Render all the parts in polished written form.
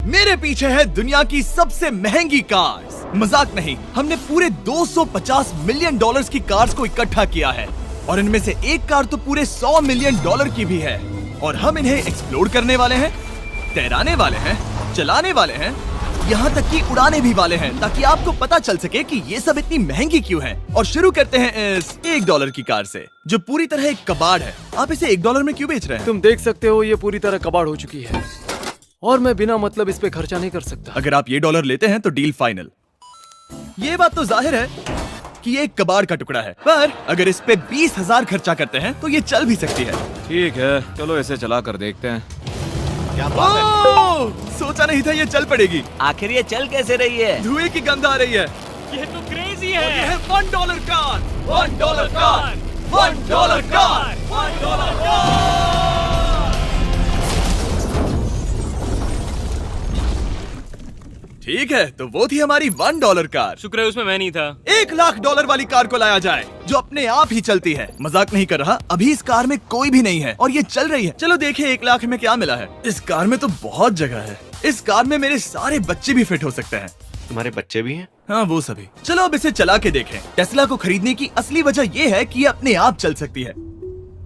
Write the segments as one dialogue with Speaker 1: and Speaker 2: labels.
Speaker 1: मेरे पीछे है दुनिया की सबसे महंगी कार्स। मजाक नहीं, हमने पूरे 250 मिलियन डॉलर्स की कार्स को इकट्ठा किया है और इनमें से एक कार तो पूरे 100 मिलियन डॉलर की भी है। और हम इन्हें एक्सप्लोर करने वाले हैं, तैराने वाले हैं, चलाने वाले हैं, यहाँ तक कि उड़ाने भी वाले हैं, ताकि आपको पता चल सके कि ये सब इतनी महंगी क्यों है। और शुरू करते हैं इस $1 की कार से, जो पूरी तरह एक कबाड़ है। आप इसे $1 में क्यों बेच रहे हैं?
Speaker 2: तुम देख सकते हो ये पूरी तरह कबाड़ हो चुकी है और मैं बिना मतलब इस पे खर्चा नहीं कर सकता।
Speaker 1: अगर आप ये $1 लेते हैं तो डील फाइनल। ये बात तो जाहिर है कि ये एक कबाड़ का टुकड़ा है, पर अगर इस पे 20,000 खर्चा करते हैं तो ये चल भी सकती है।
Speaker 3: ठीक है, चलो इसे चला कर देखते हैं।
Speaker 4: क्या बात है?
Speaker 1: ओह, सोचा नहीं था ये चल पड़ेगी।
Speaker 5: आखिर ये चल कैसे रही है?
Speaker 1: धुएं की गंध आ रही है।
Speaker 2: ये तो क्रेजी
Speaker 1: और ये है $1 कार, $1 कार, $1 कार, $1 कार। ठीक है, तो वो थी हमारी $1 कार।
Speaker 2: शुक्र है उसमें मैं नहीं था।
Speaker 1: $1,00,000 वाली कार को लाया जाए, जो अपने आप ही चलती है। मजाक नहीं कर रहा, अभी इस कार में कोई भी नहीं है और ये चल रही है। चलो देखें 1 लाख में क्या मिला है। इस कार में तो बहुत जगह है। इस कार में मेरे सारे बच्चे भी फिट हो सकते हैं।
Speaker 4: तुम्हारे बच्चे भी हैं?
Speaker 1: हाँ, वो सभी। चलो अब इसे चला के देखें। टेस्ला को खरीदने की असली वजह ये है कि ये अपने आप चल सकती है।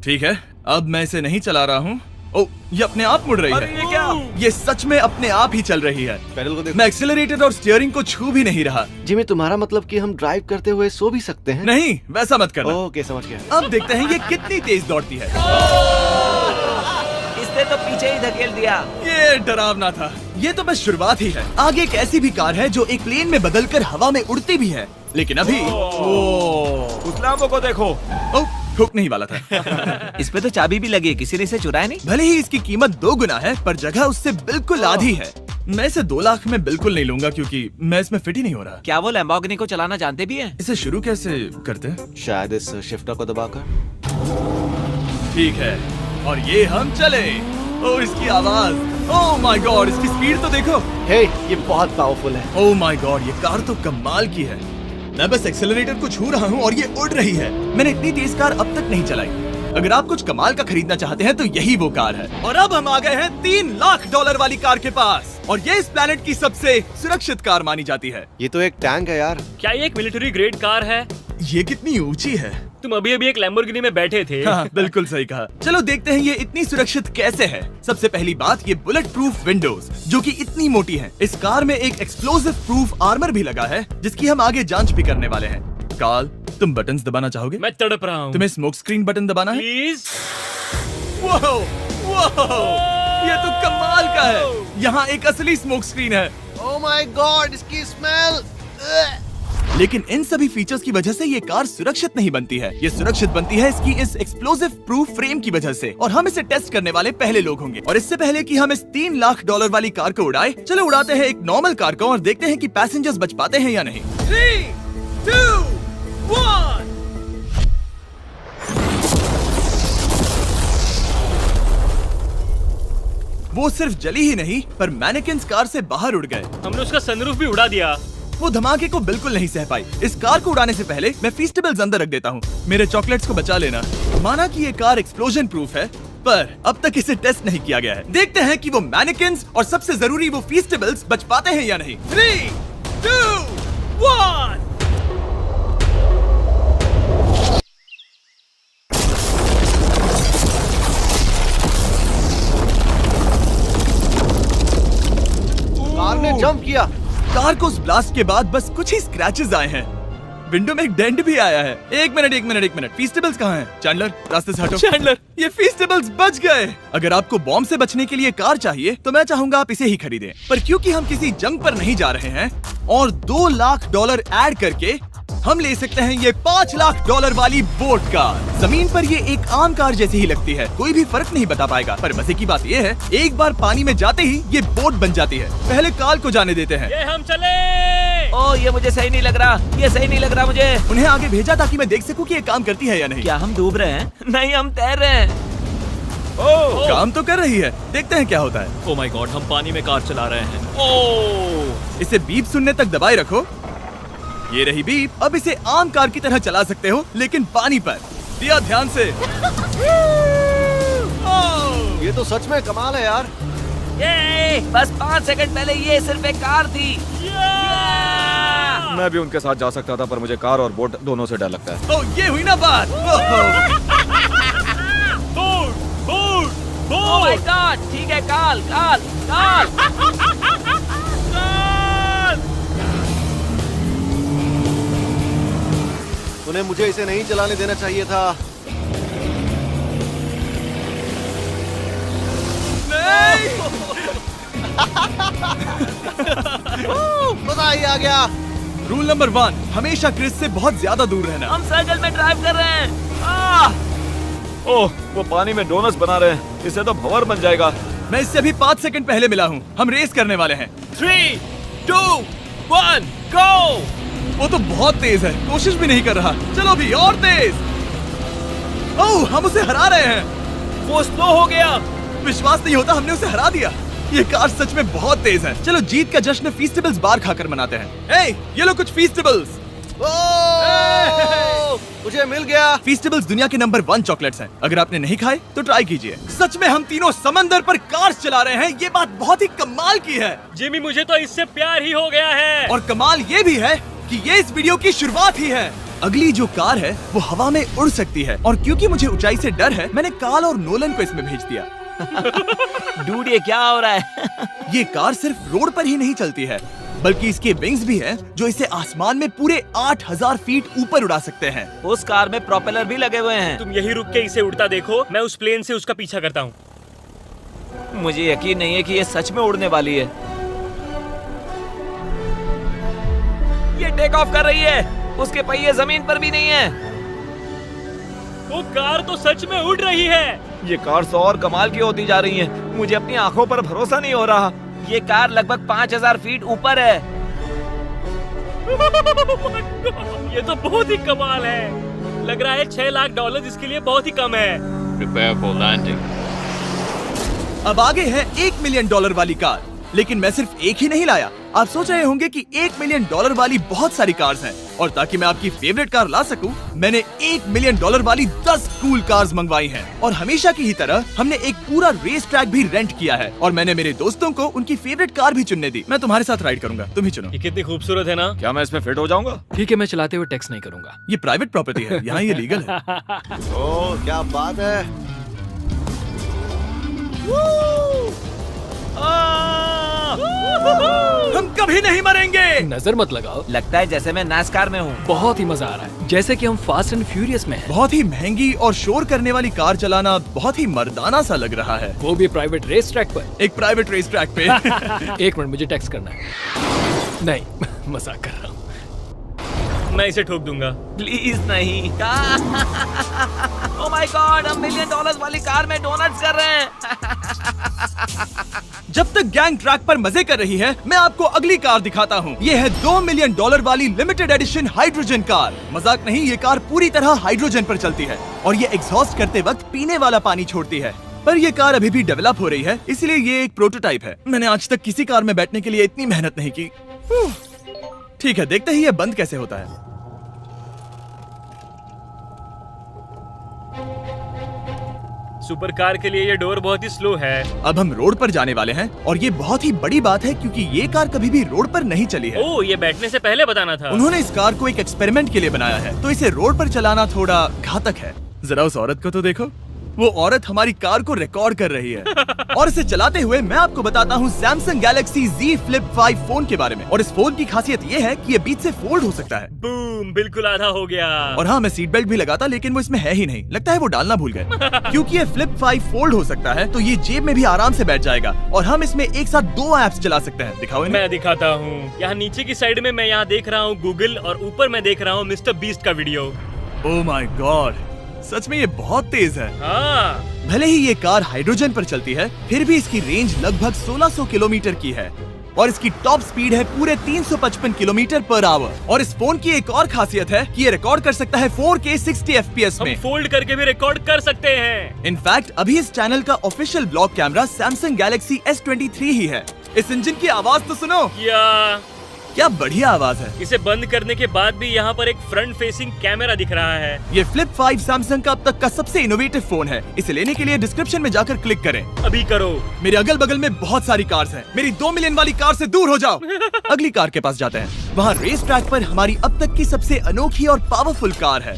Speaker 1: ठीक है, अब मैं इसे नहीं चला रहा हूँ। ओ, ये अपने आप मुड़ रही है।
Speaker 2: ये क्या?
Speaker 1: ये सच में अपने आप ही चल रही है।
Speaker 4: पैडल को देखो।
Speaker 1: मैं एक्सेलरेटर और स्टीयरिंग को छू भी नहीं रहा।
Speaker 4: जिमी, तुम्हारा मतलब कि हम ड्राइव करते हुए सो भी सकते हैं?
Speaker 1: नहीं, वैसा मत करना।
Speaker 4: ओके, समझ गया।
Speaker 1: अब देखते हैं ये कितनी तेज दौड़ती है।
Speaker 5: इसने तो पीछे ही धकेल दिया।
Speaker 1: ये डरावना था। ये तो बस शुरुआत ही है। आगे एक ऐसी भी कार है जो एक प्लेन में बदलकर हवा में उड़ती भी है, लेकिन अभी
Speaker 3: उस लैम्बो को देखो।
Speaker 1: ओ, ठोकने ही वाला था।
Speaker 5: इस पे तो चाबी भी लगी है, किसी ने इसे चुराया नहीं?
Speaker 1: भले ही इसकी कीमत 2 गुना है, पर जगह उससे बिल्कुल आधी है। मैं इसे 2 लाख में बिल्कुल नहीं लूंगा, क्योंकि मैं इसमें फिट ही नहीं हो रहा।
Speaker 5: क्या वो लैम्बोर्गिनी को चलाना जानते भी हैं?
Speaker 1: इसे शुरू कैसे करते हैं?
Speaker 4: शायद इस शिफ्टर को दबाकर।
Speaker 1: ठीक है, और ये हम चले। ओ, इसकी आवाज, ओह माय गॉड, इसकी स्पीड तो देखो।
Speaker 4: हे, ये बहुत पावरफुल है।
Speaker 1: ओह माय गॉड, ये कार तो कमाल की है। मैं बस एक्सेलरेटर को छू रहा हूँ और ये उड़ रही है। मैंने इतनी तेज कार अब तक नहीं चलाई। अगर आप कुछ कमाल का खरीदना चाहते हैं तो यही वो कार है। और अब हम आ गए हैं $3,00,000 वाली कार के पास, और ये इस प्लेनेट की सबसे सुरक्षित कार मानी जाती है।
Speaker 4: ये तो एक टैंक है यार।
Speaker 2: क्या ये एक मिलिट्री ग्रेड कार है?
Speaker 1: ये कितनी ऊंची है।
Speaker 2: तुम अभी अभी एक लैम्बोर्गिनी में बैठे थे।
Speaker 1: हाँ, बिल्कुल सही कहा। चलो देखते हैं ये इतनी सुरक्षित कैसे है। सबसे पहली बात, ये बुलेट प्रूफ विंडोज, जो कि इतनी मोटी हैं। इस कार में एक एक्सप्लोसिव प्रूफ आर्मर भी लगा है, जिसकी हम आगे जांच भी करने वाले हैं। कार्ल, तुम बटन्स दबाना चाहोगे?
Speaker 2: मैं तड़प रहा हूँ।
Speaker 1: तुम्हें स्मोक स्क्रीन बटन दबाना है?
Speaker 2: प्लीज।
Speaker 1: वाओ, वाओ, ये तो कमाल का है। यहाँ एक असली स्मोक स्क्रीन है।
Speaker 4: ओह माय गॉड, इसकी स्मेल।
Speaker 1: लेकिन इन सभी फीचर्स की वजह से ये कार सुरक्षित नहीं बनती है। ये सुरक्षित बनती है इसकी इस एक्सप्लोसिव प्रूफ फ्रेम की वजह से, और हम इसे टेस्ट करने वाले पहले लोग होंगे। और इससे पहले कि हम इस $3,00,000 वाली कार को उड़ाए, चलो उड़ाते हैं एक नॉर्मल कार को और देखते हैं कि पैसेंजर्स बच पाते हैं या नहीं। 3, 2, 1। वो सिर्फ जली ही नहीं, पर मैनेकिन्स कार से बाहर उड़ गए।
Speaker 2: हमने उसका सनरूफ भी उड़ा दिया।
Speaker 1: वो धमाके को बिल्कुल नहीं सह पाई। इस कार को उड़ाने से पहले मैं फीस्टेबल्स अंदर रख देता हूँ। मेरे चॉकलेट्स को बचा लेना। माना कि ये कार एक्सप्लोजन प्रूफ है, पर अब तक इसे टेस्ट नहीं किया गया है। देखते हैं कि वो मैनेकिन्स और सबसे जरूरी वो फीस्टेबल्स बच पाते हैं या नहीं। 3, 2, 1।
Speaker 4: कार ने जंप किया।
Speaker 1: कार को उस ब्लास्ट के बाद बस कुछ ही स्क्रैचेस आए हैं। विंडो में एक डेंट भी आया है। एक मिनट, फीस्टेबल्स कहाँ हैं? चैंडलर, रास्ते से हटो। चैंडलर, ये फीस्टेबल्स बच गए। अगर आपको बॉम्ब से बचने के लिए कार चाहिए तो मैं चाहूंगा आप इसे ही खरीदें। पर क्योंकि हम किसी जंग पर नहीं जा रहे हैं और $2,00,000 ऐड करके हम ले सकते हैं ये $5,00,000 वाली बोट कार। जमीन पर ये एक आम कार जैसी ही लगती है, कोई भी फर्क नहीं बता पाएगा। पर मजे की बात ये है, एक बार पानी में जाते ही ये बोट बन जाती है। पहले कार्ल को जाने देते हैं।
Speaker 2: ये हम चले।
Speaker 5: ओ, ये मुझे सही नहीं लग रहा। ये सही नहीं लग रहा मुझे।
Speaker 1: उन्हें आगे भेजा ताकि मैं देख सकूं कि ये काम करती है या नहीं।
Speaker 5: क्या हम डूब रहे हैं? नहीं, हम तैर रहे हैं।
Speaker 1: काम तो कर रही है, देखते हैं क्या होता है।
Speaker 2: ओ माय गॉड, हम पानी में कार चला रहे हैं। ओ,
Speaker 1: इसे बीप सुनने तक दबाए रखो। ये रही बीप। अब इसे आम कार की तरह चला सकते हो, लेकिन पानी पर। दिया ध्यान से।
Speaker 4: ये तो सच में कमाल है यार।
Speaker 5: ये बस 5 सेकंड पहले ये सिर्फ एक कार थी।
Speaker 3: मैं भी उनके साथ जा सकता था, पर मुझे कार और बोट दोनों से डर लगता है।
Speaker 1: ओ ये हुई ना बात।
Speaker 5: ओह माय गॉड, ठीक है, काल काल काल।
Speaker 4: उन्हें मुझे इसे नहीं चलाने देना चाहिए था। मजा ही आ गया।
Speaker 1: रूल नंबर 1, हमेशा क्रिस से बहुत ज्यादा दूर रहना।
Speaker 5: हम सर्कल में ड्राइव कर रहे हैं।
Speaker 3: ओह, वो पानी में डोनट्स बना रहे हैं। इससे तो भंवर बन जाएगा।
Speaker 1: मैं इससे अभी 5 सेकंड पहले मिला हूँ। हम रेस करने वाले हैं।
Speaker 5: 3, 2, 1, गो।
Speaker 1: वो तो बहुत तेज है, कोशिश भी नहीं कर रहा। चलो भी और तेज। ओह, हम उसे हरा रहे हैं।
Speaker 5: वो स्लो हो गया।
Speaker 1: विश्वास नहीं होता, हमने उसे हरा दिया। ये कार सच में बहुत तेज है। चलो जीत का जश्न फीस्टेबल्स बार खाकर मनाते हैं। ये लो कुछ फीस्टेबल्स।
Speaker 4: मुझे मिल गया।
Speaker 1: फीस्टेबल्स दुनिया के नंबर 1 चॉकलेट्स हैं। अगर आपने नहीं खाए तो ट्राई कीजिए। सच में हम तीनों समंदर पर कार्स चला रहे हैं। ये बात बहुत ही कमाल की है।
Speaker 2: जिमी, मुझे तो इससे प्यार ही हो गया है।
Speaker 1: और कमाल ये भी है कि ये इस वीडियो की शुरुआत ही है। अगली जो कार है वो हवा में उड़ सकती है, और क्योंकि मुझे ऊंचाई से डर है, मैंने काल और नोलन को इसमें भेज दिया।
Speaker 5: डूड, ये क्या हो रहा है?
Speaker 1: ये कार सिर्फ रोड पर ही नहीं चलती है, बल्कि इसके विंग्स भी हैं जो इसे आसमान में पूरे 8000 फीट ऊपर उड़ा सकते हैं।
Speaker 5: उस कार में प्रोपेलर भी लगे हुए हैं।
Speaker 2: तुम यही रुक के इसे उड़ता देखो, मैं उस प्लेन से उसका पीछा करता हूँ।
Speaker 5: मुझे यकीन नहीं है कि ये सच में उड़ने वाली है। ये टेक ऑफ कर रही है। उसके पहिए जमीन पर भी नहीं है।
Speaker 2: वो कार तो सच में उड़ रही है।
Speaker 3: ये कार तो और कमाल की होती जा रही है। मुझे अपनी आंखों पर भरोसा नहीं हो रहा।
Speaker 5: ये कार लगभग 5000 फीट ऊपर है।
Speaker 2: ये तो बहुत ही कमाल है। लग रहा है $6 लाख इसके लिए बहुत ही कम है।
Speaker 6: Prepare for landing.
Speaker 1: अब आगे है $1 मिलियन वाली कार। लेकिन मैं सिर्फ एक ही नहीं लाया। आप सोच रहे होंगे कि $1 मिलियन वाली बहुत सारी कार्स हैं, और ताकि मैं आपकी फेवरेट कार ला सकूं, मैंने $1 मिलियन वाली 10 कूल कार्स मंगवाई हैं। और हमेशा की ही तरह हमने एक पूरा रेस ट्रैक भी रेंट किया है, और मैंने मेरे दोस्तों को उनकी फेवरेट कार भी चुनने दी। मैं तुम्हारे साथ राइड करूंगा, तुम ही चुनो।
Speaker 2: ये कितनी खूबसूरत है ना।
Speaker 3: क्या मैं इसमें फिट हो जाऊंगा?
Speaker 2: ठीक है, मैं चलाते हुए टेक्स्ट नहीं करूंगा।
Speaker 1: ये प्राइवेट प्रॉपर्टी है, यहाँ ये लीगल है।
Speaker 4: ओह, क्या बात है।
Speaker 1: हम कभी नहीं मरेंगे।
Speaker 2: नजर मत लगाओ।
Speaker 5: लगता है जैसे मैं नास्कार में हूँ।
Speaker 2: बहुत ही मजा आ रहा है, जैसे कि हम फास्ट एंड फ्यूरियस में हैं।
Speaker 1: बहुत ही महंगी और शोर करने वाली कार चलाना बहुत ही मर्दाना सा लग रहा है।
Speaker 2: वो भी प्राइवेट रेस ट्रैक पर।
Speaker 1: एक प्राइवेट रेस ट्रैक पे।
Speaker 2: 1 मिनट, मुझे टेक्स्ट करना है। नहीं, मजाक कर रहा हूँ। मैं इसे ठोक दूंगा।
Speaker 5: प्लीज नहीं। ओह माय गॉड, हम $1 मिलियन वाली कार में डोनट्स कर रहे हैं।
Speaker 1: जब तक गैंग ट्रैक पर मजे कर रही है, मैं आपको अगली कार दिखाता हूँ। ये है $2 मिलियन वाली लिमिटेड एडिशन हाइड्रोजन कार। मजाक नहीं, ये कार पूरी तरह हाइड्रोजन पर चलती है, और ये एग्जॉस्ट करते वक्त पीने वाला पानी छोड़ती है। पर ये कार अभी भी डेवलप हो रही है, इसलिए ये एक प्रोटोटाइप है। मैंने आज तक किसी कार में बैठने के लिए इतनी मेहनत नहीं की। ठीक है, देखते ही ये बंद कैसे होता है।
Speaker 2: सुपर कार के लिए ये डोर बहुत ही स्लो है।
Speaker 1: अब हम रोड पर जाने वाले हैं, और ये बहुत ही बड़ी बात है क्योंकि ये कार कभी भी रोड पर नहीं चली है।
Speaker 2: ओह, ये बैठने से पहले बताना था।
Speaker 1: उन्होंने इस कार को एक एक्सपेरिमेंट के लिए बनाया है, तो इसे रोड पर चलाना थोड़ा घातक है। जरा उस औरत को तो देखो, वो औरत हमारी कार को रिकॉर्ड कर रही है। और इसे चलाते हुए मैं आपको बताता हूँ Samsung Galaxy Z Flip 5 phone के बारे में। और इस फोन की खासियत ये है कि ये बीच से फोल्ड हो सकता है।
Speaker 2: बूम, बिल्कुल आधा हो गया।
Speaker 1: और हाँ, मैं सीट बेल्ट भी लगाता, लेकिन वो इसमें है ही नहीं। लगता है वो डालना भूल गए। क्योंकि ये Flip 5 फोल्ड हो सकता है, तो ये जेब में भी आराम से बैठ जाएगा, और हम इसमें एक साथ 2 ऐप्स चला सकते हैं। दिखाओ इन्हें।
Speaker 2: मैं दिखाता हूँ। यहाँ नीचे की साइड में मैं यहाँ देख रहा हूँ गूगल, और ऊपर मैं देख रहा हूँ मिस्टर बीस्ट का वीडियो।
Speaker 1: ओह माय गॉड, सच में ये बहुत तेज है।
Speaker 2: हाँ,
Speaker 1: भले ही ये कार हाइड्रोजन पर चलती है, फिर भी इसकी रेंज लगभग 1600 किलोमीटर की है, और इसकी टॉप स्पीड है पूरे 355 किलोमीटर पर आवर। और इस फोन की एक और खासियत है कि ये रिकॉर्ड कर सकता है 4K 60 FPS
Speaker 2: हम
Speaker 1: में।
Speaker 2: फोल्ड करके भी रिकॉर्ड कर सकते हैं।
Speaker 1: इनफैक्ट अभी इस चैनल का official blog camera Samsung Galaxy S23 ही है। इस इंजन की आवाज तो सुनो। क्या बढ़िया आवाज है।
Speaker 2: इसे बंद करने के बाद भी यहाँ पर एक फ्रंट फेसिंग कैमरा दिख रहा है।
Speaker 1: ये फ्लिप 5 सैमसंग का अब तक का सबसे इनोवेटिव फोन है। इसे लेने के लिए डिस्क्रिप्शन में जाकर क्लिक करें।
Speaker 2: अभी करो।
Speaker 1: मेरे अगल बगल में बहुत सारी कार्स हैं। मेरी 2 मिलियन वाली कार से दूर हो जाओ। अगली कार के पास जाते हैं। वहाँ रेस ट्रैक पर हमारी अब तक की सबसे अनोखी और पावरफुल कार है।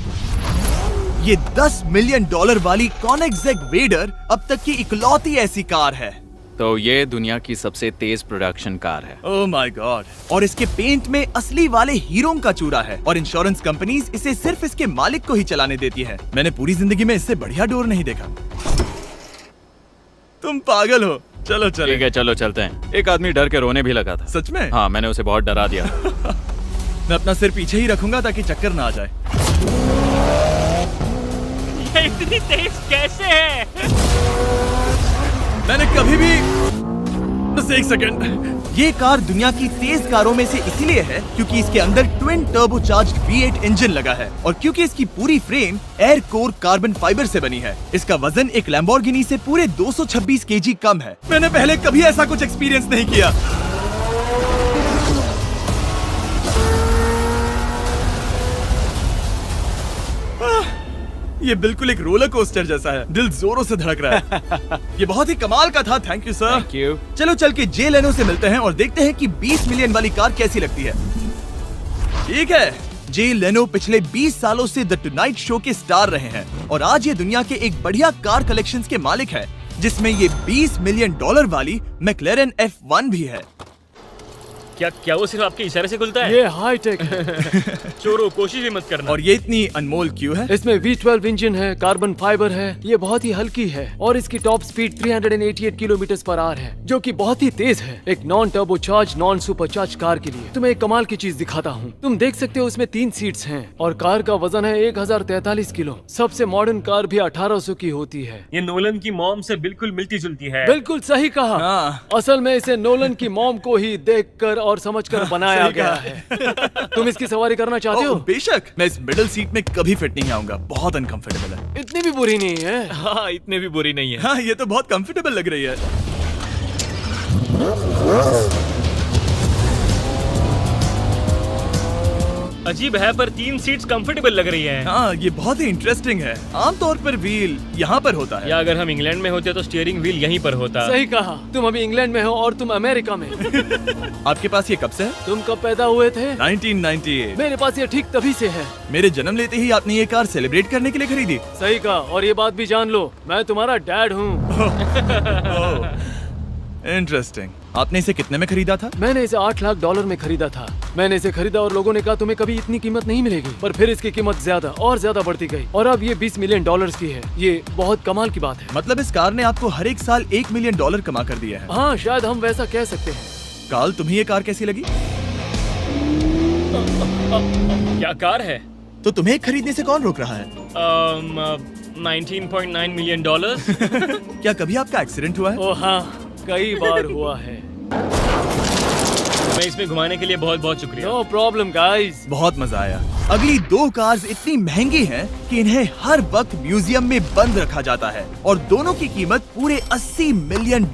Speaker 1: ये $10 मिलियन वाली कॉनिग्सेग वेडर अब तक की इकलौती ऐसी कार है।
Speaker 6: तो ये दुनिया की सबसे तेज प्रोडक्शन कार है।
Speaker 1: Oh my God. और इसके पेंट में असली वाले हीरो का चूरा है और इंश्योरेंस कंपनीज इसे सिर्फ इसके मालिक को ही चलाने देती है। मैंने पूरी जिंदगी में इससे बढ़िया डोर नहीं देखा। तुम पागल हो। चलो चलो।
Speaker 6: ठीक है चलो चलते हैं। एक आदमी डर के रोने भी लगा था।
Speaker 1: सच में?
Speaker 6: हाँ, मैंने उसे बहुत डरा दिया।
Speaker 1: मैं अपना सिर पीछे ही रखूंगा ताकि चक्कर ना आ जाए।
Speaker 2: ये इतनी तेज कैसे है?
Speaker 1: मैंने कभी भी बस एक सेकंड। ये कार दुनिया की तेज कारों में से इसीलिए है क्योंकि इसके अंदर ट्विन टर्बोचार्ज्ड V8 इंजन लगा है और क्योंकि इसकी पूरी frame air core carbon fibre से बनी है। इसका वजन एक लैम्बोर्गिनी से पूरे 226 kg कम है। मैंने पहले कभी ऐसा कुछ एक्सपीरियंस नहीं किया। ये बिल्कुल एक रोलर कोस्टर जैसा है। दिल जोरों से धड़क रहा है। ये बहुत ही कमाल का था। Thank you sir.
Speaker 6: Thank you.
Speaker 1: चलो चल के जे लेनो से मिलते हैं और देखते हैं कि 20 मिलियन वाली कार कैसी लगती है। ठीक है। जे लेनो पिछले 20 सालों से द टुनाइट शो के स्टार रहे हैं और आज ये दुनिया के एक बढ़िया कार कलेक्शंस के मालिक है जिसमें ये $20 मिलियन वाली मैक्लेरन F1 भी है।
Speaker 2: क्या वो सिर्फ आपके इशारे से खुलता है?
Speaker 7: ये हाई टेक है।
Speaker 2: चोरों, कोशिश भी मत करना।
Speaker 1: और ये इतनी अनमोल क्यों है?
Speaker 7: इसमें V12 इंजन है, कार्बन फाइबर है, ये बहुत ही हल्की है और इसकी top speed 388 kilometre per hour है जो कि बहुत ही तेज है। एक non turbocharge non supercharge car के लिए। तुम्हें एक कमाल की चीज दिखाता हूँ। तुम देख सकते हो उसमें 3 सीट्स हैं और कार का वजन है 1043 किलो। सबसे मॉडर्न कार भी 1800 की होती है।
Speaker 2: ये नोलन की मॉम से बिल्कुल मिलती जुलती है।
Speaker 7: बिल्कुल सही कहा।
Speaker 1: हाँ।
Speaker 7: असल में इसे नोलन की मॉम को ही देखकर और समझकर बनाया
Speaker 1: सही
Speaker 7: गया
Speaker 1: कहा।
Speaker 7: है। तुम इसकी सवारी करना चाहते हो?
Speaker 1: बेशक। मैं इस मिडिल सीट में कभी फिट नहीं आऊंगा। बहुत अनकंफर्टेबल है।
Speaker 7: इतनी भी बुरी नहीं है।
Speaker 2: हाँ, इतने भी बुरी नहीं है।
Speaker 1: हाँ, ये तो बहुत कंफर्टेबल लग रही है।
Speaker 2: अजीब है पर 3 सीट्स कंफर्टेबल लग रही हैं।
Speaker 1: हाँ, ये बहुत ही इंटरेस्टिंग है। आमतौर पर व्हील यहाँ पर होता है।
Speaker 2: या अगर हम इंग्लैंड में होते तो स्टीयरिंग व्हील यहीं पर होता।
Speaker 7: सही कहा। तुम अभी इंग्लैंड में हो और तुम अमेरिका में।
Speaker 1: आपके पास ये कब से है?
Speaker 7: तुम कब पैदा हुए थे?
Speaker 1: 1998।
Speaker 7: मेरे पास ये ठीक तभी से है।
Speaker 1: मेरे जन्म लेते ही आपने ये कार सेलिब्रेट करने के लिए खरीदी।
Speaker 7: सही कहा। और ये बात भी जान लो, मैं तुम्हारा डैड हूँ।
Speaker 1: इंटरेस्टिंग। आपने इसे कितने में खरीदा था?
Speaker 7: मैंने इसे $8 लाख में खरीदा था। मैंने इसे खरीदा और लोगों ने कहा तुम्हें कभी इतनी कीमत नहीं मिलेगी, पर फिर इसकी कीमत ज्यादा और ज्यादा बढ़ती गई और अब ये $20 मिलियन की है। ये बहुत कमाल की बात है।
Speaker 1: मतलब इस कार ने आपको हर एक साल $1 मिलियन कमा कर दिया है।
Speaker 7: हाँ, शायद हम वैसा कह सकते हैं।
Speaker 1: काल, तुम्हें ये कार कैसी लगी?
Speaker 2: क्या कार है?
Speaker 1: तो तुम्हें खरीदने से कौन रोक रहा है?
Speaker 2: 19.9 मिलियन डॉलर्स।
Speaker 1: क्या कभी आपका एक्सीडेंट हुआ है?
Speaker 7: ओ हाँ, कई बार हुआ है।
Speaker 2: मैं इसमें घुमाने के लिए बहुत बहुत शुक्रिया।
Speaker 7: No problem guys.
Speaker 1: बहुत मजा आया। अगली 2 कार्स इतनी महंगी हैं कि इन्हें हर वक्त म्यूजियम में बंद रखा जाता है और दोनों की कीमत पूरे $80 मिलियन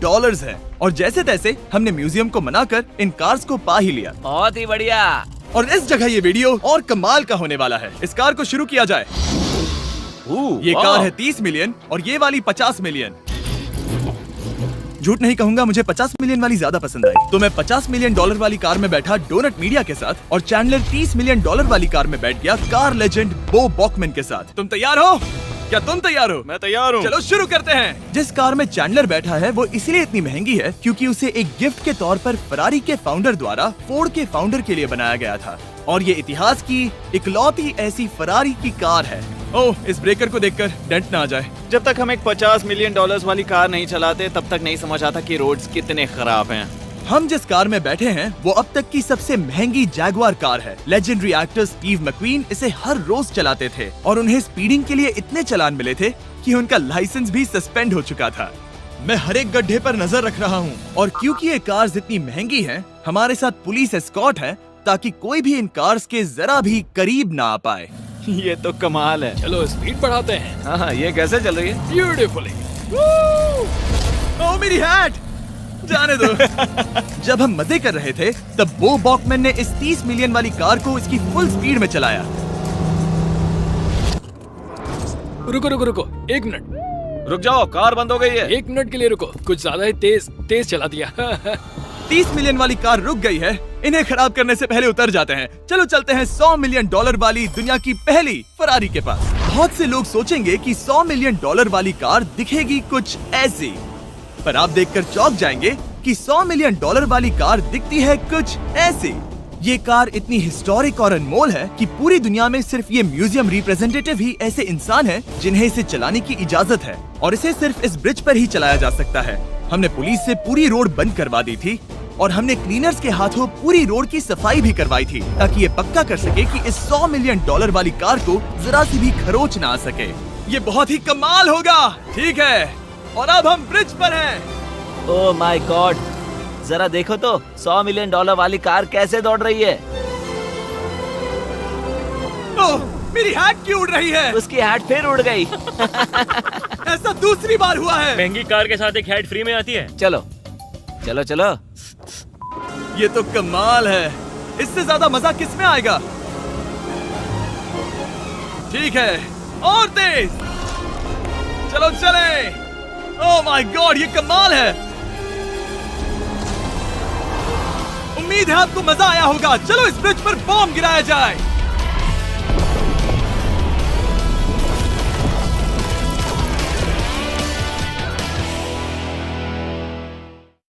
Speaker 1: है। और जैसे तैसे हमने म्यूजियम को मनाकर इन कार्स को पा ही लिया।
Speaker 5: बहुत ही बढ़िया।
Speaker 1: और इस जगह ये वीडियो और कमाल का होने वाला है। इस कार को शुरू किया जाए। ये कार है 30 मिलियन और ये वाली 50 मिलियन। झूठ नहीं कहूंगा, मुझे 50 मिलियन वाली ज्यादा पसंद आई। तो मैं $50 मिलियन वाली कार में बैठा डोनट मीडिया के साथ और चैंडलर $30 मिलियन वाली कार में बैठ गया कार लेजेंड बो बॉकमैन के साथ। तुम तैयार हो? क्या तुम तैयार हो?
Speaker 6: मैं तैयार हूँ।
Speaker 1: चलो शुरू करते हैं। जिस कार में चैंडलर बैठा है वो इसलिए इतनी महंगी है क्योंकि उसे एक गिफ्ट के तौर पर फरारी के फाउंडर द्वारा फोर्ड के फाउंडर के लिए बनाया गया था और ये इतिहास की इकलौती ऐसी फरारी की कार है। ओह, इस ब्रेकर को देखकर डेंट ना आ जाए।
Speaker 6: जब तक हम एक $50 मिलियन वाली कार नहीं चलाते तब तक नहीं समझ आता कि रोड्स कितने खराब हैं।
Speaker 1: हम जिस कार में बैठे हैं वो अब तक की सबसे महंगी जैगुआर कार है। लेजेंडरी एक्टर स्टीव मैक्वीन इसे हर रोज चलाते थे और उन्हें स्पीडिंग के लिए इतने चालान मिले थे कि उनका लाइसेंस भी सस्पेंड हो चुका था। मैं हर एक गड्ढे पर नजर रख रहा हूँ और क्योंकि ये कार्स इतनी महंगी हैं, हमारे साथ पुलिस एस्कॉर्ट है ताकि कोई भी इन कार्स के जरा भी करीब ना आ पाए।
Speaker 6: ये तो कमाल है।
Speaker 2: चलो स्पीड बढ़ाते हैं।
Speaker 3: हाँ, ये कैसे चल रही है?
Speaker 2: ब्यूटीफुली।
Speaker 1: ओह, मेरी हैट! जाने दो। जब हम मजे कर रहे थे तब बो बॉकमैन ने इस 30 मिलियन वाली कार को इसकी फुल स्पीड में चलाया।
Speaker 2: रुको रुको रुको, 1 मिनट।
Speaker 3: रुक जाओ, कार बंद हो गई है।
Speaker 2: 1 मिनट के लिए रुको, कुछ ज्यादा ही तेज चला दिया।
Speaker 1: 30 मिलियन वाली कार रुक गई है। इन्हें खराब करने से पहले उतर जाते हैं। चलो चलते हैं $100 मिलियन वाली दुनिया की पहली फरारी के पास। बहुत से लोग सोचेंगे कि $100 मिलियन वाली कार दिखेगी कुछ ऐसी, पर आप देखकर चौंक जाएंगे कि $100 मिलियन वाली कार दिखती है कुछ ऐसी। ये कार इतनी हिस्टोरिक और अनमोल है कि पूरी दुनिया में सिर्फ ये म्यूजियम रिप्रेजेंटेटिव ही ऐसे इंसान हैं जिन्हें इसे चलाने की इजाजत है, और इसे सिर्फ इस ब्रिज पर ही चलाया जा सकता है। हमने पुलिस से पूरी रोड बंद करवा दी थी और हमने क्लीनर्स के हाथों पूरी रोड की सफाई भी करवाई थी, ताकि ये पक्का कर सके कि इस $100 मिलियन वाली कार को जरा सी भी खरोच ना आ सके। ये बहुत ही कमाल होगा, ठीक है? और अब हम ब्रिज पर हैं।
Speaker 5: ओह माय गॉड, जरा देखो तो $100 मिलियन वाली कार कैसे दौड़ रही है।
Speaker 1: ओह, मेरी हैट क्यों उड़ रही है?
Speaker 5: उसकी हैट फिर उड़ गई।
Speaker 1: ऐसा दूसरी बार हुआ है।
Speaker 2: महंगी कार के साथ एक हैट फ्री में आती है।
Speaker 5: चलो चलो चलो।
Speaker 1: ये तो कमाल है। इससे ज्यादा मजा किस में आएगा? ठीक है, और तेज। चलो चले। ओह माय गॉड, ये कमाल है। उम्मीद है आपको मजा आया होगा। चलो इस ब्रिज पर बॉम्ब गिराया जाए।